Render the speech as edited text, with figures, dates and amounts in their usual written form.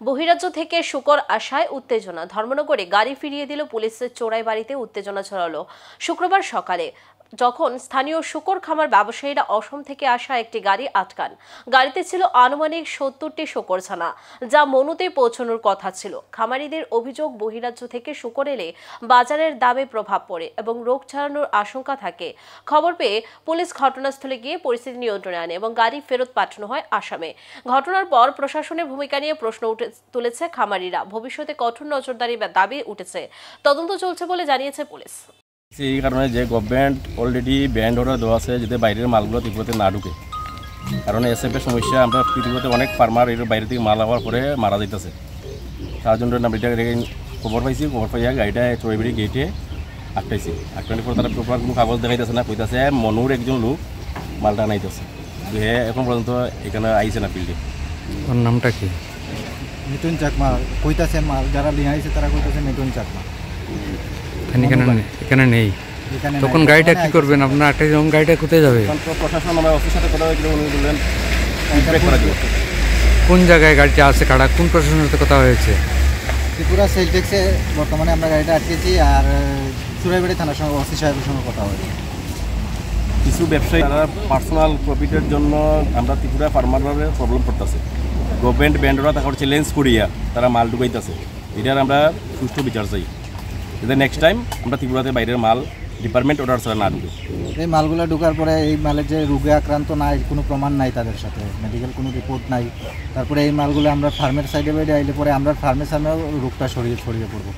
বহিরাজ্য থেকে শুকর আসায় উত্তেজনা। ধর্মনগরে গাড়ি ফিরিয়ে দিল পুলিশের চোরাই বাড়িতে উত্তেজনা ছড়ালো শুক্রবার সকালে, যখন স্থানীয় শুকর খামার ব্যবসায়ীরা অসম থেকে আসা একটি গাড়ি আটকান। গাড়িতে ছিল আনুমানিক ৭০টি শুকর ছানা, যা মনুতে পৌঁছানোর কথা ছিল। খামারিদের অভিযোগ, বহিরাজ্য থেকে শুকর এলে বাজারের দামে প্রভাব পড়ে এবং রোগ ছড়ানোর আশঙ্কা থাকে। খবর পেয়ে পুলিশ ঘটনাস্থলে গিয়ে পরিস্থিতি নিয়ন্ত্রণে আনে এবং গাড়ি ফেরত পাঠানো হয় আসামে। ঘটনার পর প্রশাসনের ভূমিকা নিয়ে প্রশ্ন তুলেছে খামারিরা। ভবিষ্যতে কঠোর নজরদারি দাবি উঠেছে। তদন্ত চলছে বলে জানিয়েছে পুলিশ। এই কারণে যে গভর্নমেন্ট অলরেডি ব্যান্ড অর্ডার দেওয়া আছে যাতে বাইরের মালগুলো ত্রিপুরাতে না ঢুকে, কারণ এসএফের সমস্যা। আমরা পৃথিবীতে অনেক ফার্মার এর বাইরে থেকে মাল আওয়ার পরে মারা যাইতেছে। তার জন্য আমরা এটা খবর পাইছি, খবর পাইয়া গাড়িটা চড়াইবাড়ি গেটে আটকাইছি। আটকানোর পর তারা প্রপার কোনো কাগজ দেখাইতেছে না, কইতেছে মনুর একজন লোক মালটা আনাইতেছে। হে এখন পর্যন্ত এখানে আইছে না ফিল্ডে। ওর নামটা কি? মিঠুন চাকমা কইতাছে, মাল যারা নিয়ে আইছে তারা কইতাছে মিঠুন চাকমা। এখানে নেই। তখন গাড়িটা কি করবেন আপনার? একটা যখন গাড়িটা কোথায় যাবে? প্রশাসন আমরা অফিসের সাথে কথা হয়েছিল, উনি বললেন কোন জায়গায় গাড়িটা আছে, কারা কোন প্রশাসনের সাথে কথা হয়েছে? ত্রিপুরা সেল ট্যাক্সে বর্তমানে আমরা গাড়িটা আটকেছি, আর চুরাইবাড়ি থানার সঙ্গে ওসি সাহেবের সঙ্গে কথা হয়েছে। কিছু ব্যবসায়ী তারা পার্সোনাল প্রফিটের জন্য আমরা ত্রিপুরা ফার্মারের প্রবলেম করতেছে। গভর্নমেন্ট ব্যান্ডরা তারপর চ্যালেঞ্জ করিয়া তারা মাল ঢুকাইতেছে। এটার আমরা সুষ্ঠু বিচার চাই, যাতে নেক্সট টাইম আমরা ত্রিপুরাতে বাইরের মাল ডিপার্টমেন্ট অর্ডার ছাড়া না ঢুকে। এই মালগুলো ঢোকার পরে এই মালের যে রোগে আক্রান্ত নাই, কোনো প্রমাণ নাই, তাদের সাথে মেডিকেল কোনো রিপোর্ট নাই। তারপরে এই মালগুলো আমরা ফার্মের সাইডে বাইরে আইলে পরে আমরা ফার্মের সামনে রোগটা ছড়িয়ে পড়বো।